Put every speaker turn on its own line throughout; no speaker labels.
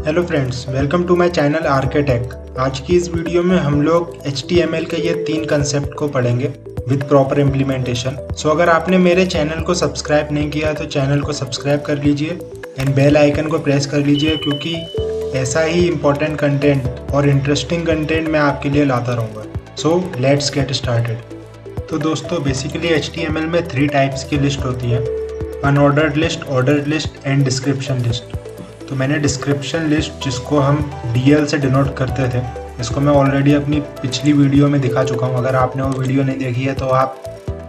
Hello friends, welcome to my channel architect. आज की इस वीडियो में हम लोग HTML के ये 3 कंसेप्ट को पढ़ेंगे विद प्रॉपर इम्प्लीमेंटेशन। सो अगर आपने मेरे चैनल को सब्सक्राइब नहीं किया तो चैनल को सब्सक्राइब कर लीजिए एंड बेल आइकन को प्रेस कर लीजिए, क्योंकि ऐसा ही इम्पोर्टेंट कंटेंट और इंटरेस्टिंग कंटेंट मैं आपके लिए लाता रहूँगा। So let's get started. तो दोस्तों, बेसिकली HTML में 3 टाइप्स की लिस्ट होती है: unordered list, ordered list and description list. तो मैंने डिस्क्रिप्शन लिस्ट, जिसको हम DL से डिनोट करते थे, इसको मैं ऑलरेडी अपनी पिछली वीडियो में दिखा चुका हूँ। अगर आपने वो वीडियो नहीं देखी है तो आप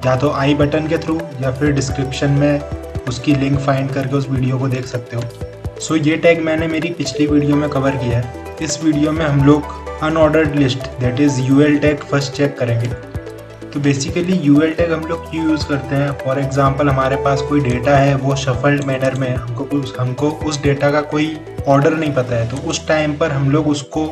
या तो आई बटन के थ्रू या फिर डिस्क्रिप्शन में उसकी लिंक फाइंड करके उस वीडियो को देख सकते हो। सो ये टैग मैंने मेरी पिछली वीडियो में कवर किया है। इस वीडियो में हम लोग unordered list that is UL tag first check करेंगे। तो बेसिकली UL टैग हम लोग क्यों यूज़ करते हैं? फॉर एग्जांपल, हमारे पास कोई डेटा है, वो शफल्ड मैनर में, हमको उस डेटा का कोई ऑर्डर नहीं पता है, तो उस टाइम पर हम लोग उसको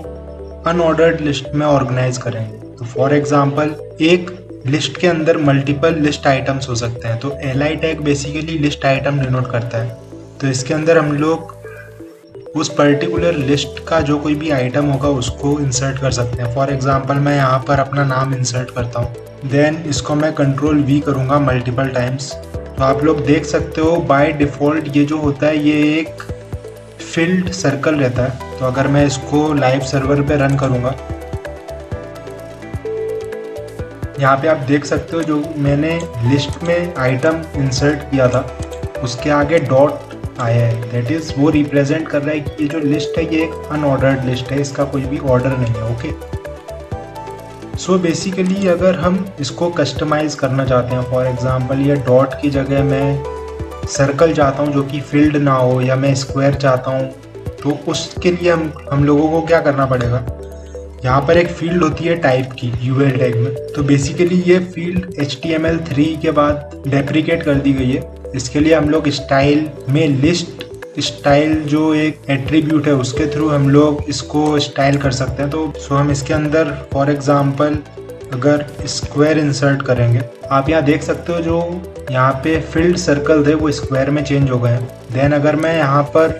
अनऑर्डर्ड लिस्ट में ऑर्गेनाइज करेंगे। तो फॉर एग्जांपल, एक लिस्ट के अंदर मल्टीपल लिस्ट आइटम्स हो सकते हैं, तो LI tag basically list item denote करता है। तो इसके अंदर हम लोग उस पर्टिकुलर लिस्ट का जो कोई भी आइटम होगा उसको इंसर्ट कर सकते हैं। फॉर एग्जांपल, मैं यहाँ पर अपना नाम इंसर्ट करता हूँ, देन इसको मैं Ctrl+V करूँगा मल्टीपल टाइम्स। तो आप लोग देख सकते हो बाय डिफ़ॉल्ट ये जो होता है ये एक फिल्ड सर्कल रहता है। तो अगर मैं इसको लाइव सर्वर पे रन करूँगा, यहाँ पे आप देख सकते हो जो मैंने लिस्ट में आइटम इंसर्ट किया था उसके आगे डॉट आया है, दैट इज़ वो रिप्रेजेंट कर रहा है कि ये जो लिस्ट है ये एक अनऑर्डर्ड लिस्ट है, इसका कोई भी ऑर्डर नहीं है। ओके, सो बेसिकली अगर हम इसको कस्टमाइज़ करना चाहते हैं, फॉर एग्जांपल ये डॉट की जगह मैं सर्कल चाहता हूँ जो कि फील्ड ना हो, या मैं स्क्वायर चाहता हूँ, तो उसके लिए हम लोगों को क्या करना पड़ेगा? यहाँ पर एक फील्ड होती है टाइप की UL टैग में। तो बेसिकली ये फील्ड HTML3 के बाद डेप्रिकेट कर दी गई है। इसके लिए हम लोग स्टाइल में लिस्ट स्टाइल जो एक एट्रीब्यूट है उसके थ्रू हम लोग इसको स्टाइल कर सकते हैं। तो हम इसके अंदर फॉर एग्जांपल अगर स्क्वायर इंसर्ट करेंगे, आप यहाँ देख सकते हो जो यहाँ पे फील्ड सर्कल थे वो स्क्वायर में चेंज हो गए हैं। देन अगर मैं यहाँ पर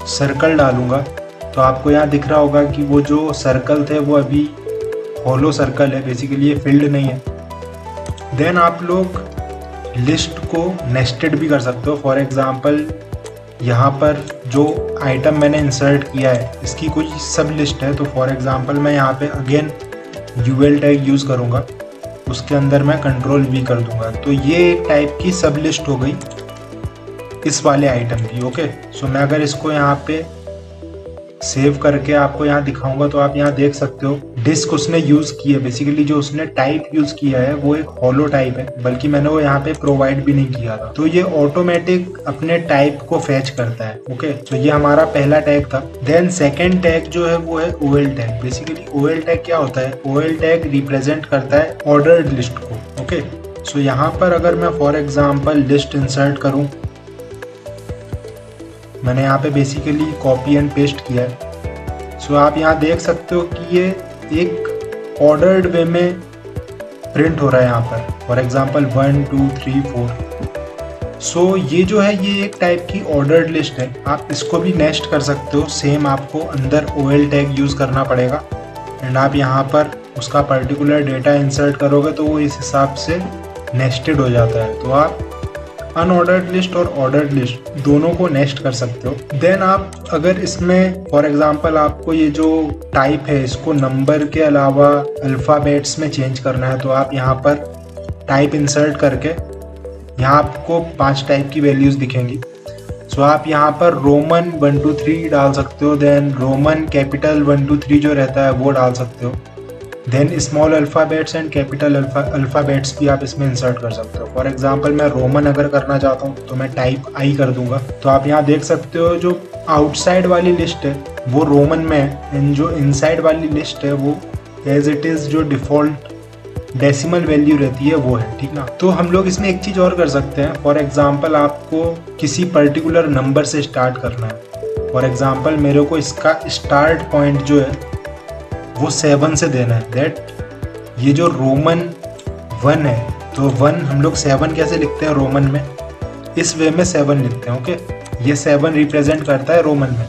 सर्कल डालूंगा तो आपको यहाँ दिख रहा होगा कि वो जो सर्कल थे वो अभी हॉलो सर्कल है, बेसिकली ये फील्ड नहीं है। देन आप लोग लिस्ट को नेस्टेड भी कर सकते हो। फॉर एग्जांपल, यहाँ पर जो आइटम मैंने इंसर्ट किया है इसकी कोई सब लिस्ट है, तो फॉर एग्जांपल मैं यहाँ पे अगेन UL टैग यूज़ करूँगा, उसके अंदर मैं Ctrl+V कर दूँगा। तो ये एक टाइप की सब लिस्ट हो गई इस वाले आइटम की। ओके, सो मैं अगर इसको यहाँ पे सेव करके आपको यहाँ दिखाऊंगा तो आप यहाँ देख सकते हो डिस्क उसने यूज़ की है। बेसिकली जो उसने टाइप यूज़ किया है वो एक हॉलो टाइप है, बल्कि मैंने वो यहाँ पे प्रोवाइड भी नहीं किया था। तो ये ऑटोमेटिक अपने टाइप को फैच करता है। ओके, तो ये हमारा पहला टैग था। देन सेकेंड टैग जो है वो है OL tag. Basically OL tag क्या होता है? OL टैग रिप्रेजेंट करता है ऑर्डर्ड लिस्ट को। ओके, सो यहाँ पर अगर मैं फॉर एग्जाम्पल लिस्ट इंसर्ट करूँ, मैंने यहाँ पे बेसिकली कॉपी एंड पेस्ट किया है। सो आप यहाँ देख सकते हो कि ये एक ऑर्डर्ड वे में प्रिंट हो रहा है यहाँ पर। For example 1 2 3 4। सो ये जो है ये एक टाइप की ऑर्डर्ड लिस्ट है। आप इसको भी नेस्ट कर सकते हो। सेम आपको अंदर OL टैग यूज़ करना पड़ेगा एंड आप यहाँ पर उसका पर्टिकुलर डेटा इंसर्ट करोगे तो वो इस हिसाब से नेस्टेड हो जाता है। तो आप अनऑर्डर्ड लिस्ट और ऑर्डर्ड लिस्ट दोनों को नेस्ट कर सकते हो। देन आप अगर इसमें फॉर एग्जांपल आपको ये जो टाइप है इसको नंबर के अलावा अल्फ़ाबेट्स में चेंज करना है, तो आप यहाँ पर टाइप इंसर्ट करके यहाँ आपको 5 टाइप की वैल्यूज़ दिखेंगी। सो आप यहाँ पर रोमन 1 2 3 डाल सकते हो, देन रोमन कैपिटल 1 2 3 जो रहता है वो डाल सकते हो, then small alphabets and capital alphabets भी आप इसमें इंसर्ट कर सकते हो। फॉर एग्जांपल, मैं रोमन अगर करना चाहता हूँ तो मैं टाइप I कर दूंगा। तो आप यहाँ देख सकते हो जो आउटसाइड वाली लिस्ट है वो रोमन में है एंड जो इनसाइड वाली लिस्ट है वो एज इट इज़ जो डिफ़ॉल्ट डेसिमल वैल्यू रहती है वो है, ठीक ना। तो हम लोग इसमें एक चीज़ और कर सकते हैं। फॉर एग्जाम्पल, आपको किसी पर्टिकुलर नंबर से स्टार्ट करना है। फॉर एग्जाम्पल, मेरे को इसका स्टार्ट पॉइंट जो है वो 7 से देना है। दैट ये जो रोमन 1 है तो 1 हम लोग 7 कैसे लिखते हैं रोमन में? इस वे में 7 लिखते हैं। ओके, ये 7 रिप्रेजेंट करता है रोमन में।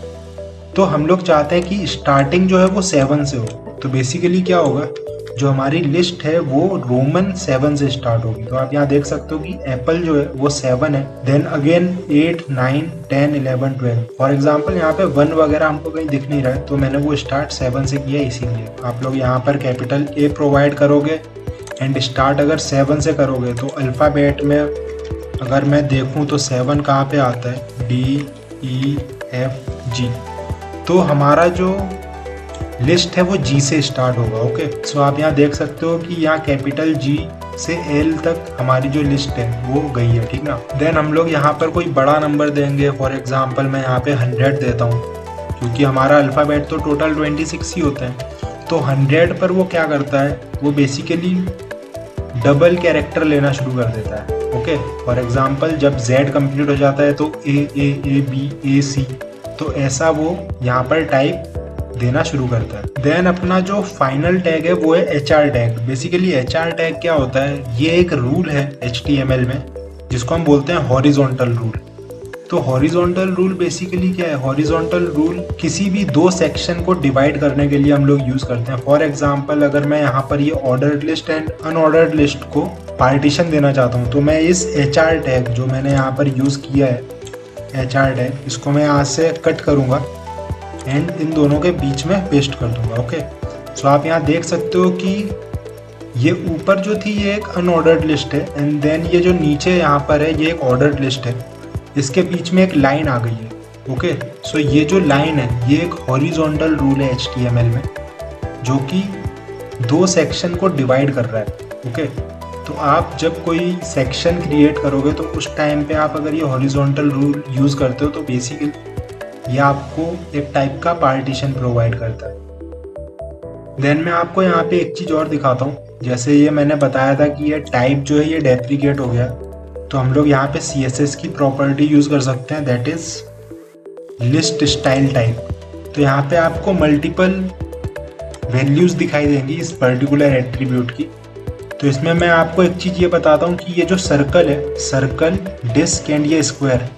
तो हम लोग चाहते हैं कि स्टार्टिंग जो है वो 7 से हो। तो बेसिकली क्या होगा, जो हमारी लिस्ट है वो रोमन 7 से स्टार्ट होगी। तो आप यहाँ देख सकते हो कि एप्पल जो है वो 7 है, देन अगेन 8, 9, 10, 11, 12। फॉर एग्जाम्पल यहाँ पे 1 वगैरह हमको कहीं दिख नहीं रहा है, तो मैंने वो स्टार्ट 7 से किया, इसीलिए आप लोग यहाँ पर कैपिटल A प्रोवाइड करोगे एंड स्टार्ट अगर 7 से करोगे तो अल्फ़ाबेट में अगर मैं देखूँ तो 7 कहाँ पे आता है, DEFG। तो हमारा जो लिस्ट है वो G से स्टार्ट होगा। ओके, सो आप यहाँ देख सकते हो कि यहाँ कैपिटल G से L तक हमारी जो लिस्ट है वो गई है, ठीक ना। देन हम लोग यहाँ पर कोई बड़ा नंबर देंगे, फॉर एग्जांपल मैं यहाँ पे 100 देता हूँ, क्योंकि हमारा अल्फ़ाबेट तो टोटल 26 ही होता है। तो 100 पर वो क्या करता है, वो बेसिकली डबल कैरेक्टर लेना शुरू कर देता है। ओके, फॉर एग्जांपल जब Z कंप्लीट हो जाता है तो A, C, तो ऐसा वो यहाँ पर टाइप देना शुरू करता है। देन अपना जो फाइनल टैग है वो है HR tag. Basically HR tag क्या होता है, ये एक रूल है HTML में जिसको हम बोलते हैं हॉरिजॉन्टल रूल। तो हॉरिजॉन्टल रूल बेसिकली क्या है, हॉरिजॉन्टल रूल किसी भी 2 सेक्शन को डिवाइड करने के लिए हम लोग यूज़ करते हैं। फॉर एग्जांपल अगर मैं यहाँ पर ये ordered list and unordered list को पार्टीशन देना चाहता हूँ, तो मैं इस HR टैग जो मैंने यहाँ पर यूज़ किया है, HR टैग, इसको मैं यहाँ से कट करूँगा एंड इन दोनों के बीच में पेस्ट कर दूंगा। ओके, सो आप यहाँ देख सकते हो कि ये ऊपर जो थी ये एक अनऑर्डर्ड लिस्ट है एंड देन ये जो नीचे यहाँ पर है ये एक ऑर्डर्ड लिस्ट है, इसके बीच में एक लाइन आ गई है। ओके, सो ये जो लाइन है ये एक हॉरिजॉन्टल रूल है HTML में, जो कि 2 सेक्शन को डिवाइड कर रहा है। ओके, तो आप जब कोई सेक्शन क्रिएट करोगे तो उस टाइम पे आप अगर ये हॉरिजॉन्टल रूल यूज़ करते हो तो बेसिकली ये आपको एक टाइप का पार्टीशन प्रोवाइड करता है। देन मैं आपको यहाँ पे एक चीज़ और दिखाता हूँ, जैसे ये मैंने बताया था कि ये टाइप जो है ये डेप्रीकेट हो गया, तो हम लोग यहाँ पे CSS की प्रॉपर्टी यूज़ कर सकते हैं, that is list style type. तो यहाँ पे आपको मल्टीपल वैल्यूज़ दिखाई देंगी इस पर्टिकुलर एट्रीब्यूट की। तो इसमें मैं आपको एक चीज़ ये बताता हूँ कि ये जो सर्कल है, सर्कल, डिस्क एंड ये स्क्वायर,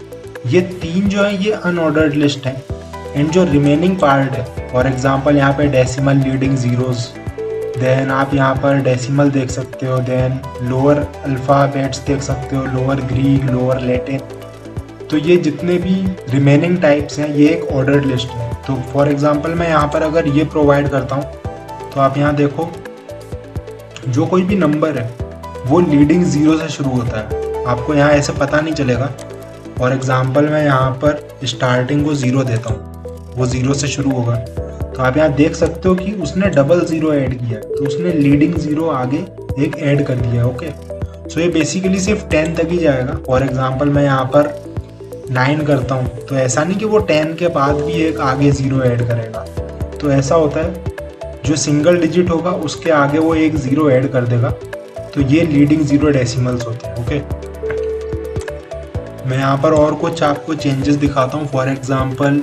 ये 3 जो है ये अनऑर्डर्ड लिस्ट है एंड जो रिमेनिंग पार्ट है, फॉर एग्जांपल यहाँ पे डेसिमल लीडिंग जीरोज, देन आप यहाँ पर डेसिमल देख सकते हो, देन लोअर अल्फ़ाबेट्स देख सकते हो, लोअर ग्रीक, लोअर लैटिन। तो ये जितने भी रिमेनिंग टाइप्स हैं ये एक ऑर्डर्ड लिस्ट है। तो फॉर एग्जांपल मैं यहाँ पर अगर ये प्रोवाइड करता हूँ तो आप यहाँ देखो जो कोई भी नंबर है वो लीडिंग ज़ीरो से शुरू होता है, आपको यहाँ ऐसे पता नहीं चलेगा। फॉर एग्जांपल मैं यहाँ पर स्टार्टिंग को 0 देता हूँ, वो 0 से शुरू होगा, तो आप यहाँ देख सकते हो कि उसने डबल 0 ऐड किया, तो उसने लीडिंग 0 आगे एक ऐड कर दिया। ओके, सो ये बेसिकली सिर्फ 10 तक ही जाएगा। फॉर एग्जांपल मैं यहाँ पर 9 करता हूँ, तो ऐसा नहीं कि वो 10 के बाद भी एक आगे 0 ऐड करेगा। तो ऐसा होता है जो सिंगल डिजिट होगा उसके आगे वो एक 0 ऐड कर देगा, तो ये लीडिंग 0 डेसिमल्स होते हैं। ओके, मैं यहाँ पर और कुछ आपको चेंजेस दिखाता हूँ। फॉर एग्जांपल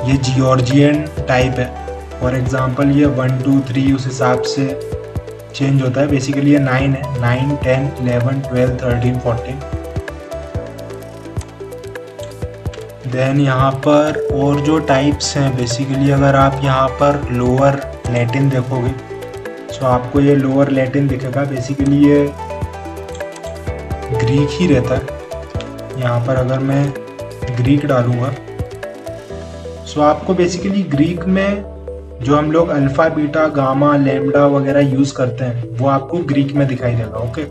ये जॉर्जियन टाइप है, फॉर एग्जांपल ये 1, 2, 3 उस हिसाब से चेंज होता है। बेसिकली ये 9 है, 9, 10, 11, 12, 13, 14। देन यहाँ पर और जो टाइप्स हैं, बेसिकली अगर आप यहाँ पर लोअर लैटिन देखोगे तो आपको ये लोअर लैटिन दिखेगा। बेसिकली ये ग्रीक ही रहता है। यहाँ पर अगर मैं ग्रीक डालूँगा सो आपको बेसिकली ग्रीक में जो हम लोग अल्फ़ा, बीटा, गामा, लैम्डा वगैरह यूज़ करते हैं वो आपको ग्रीक में दिखाई देगा। ओके,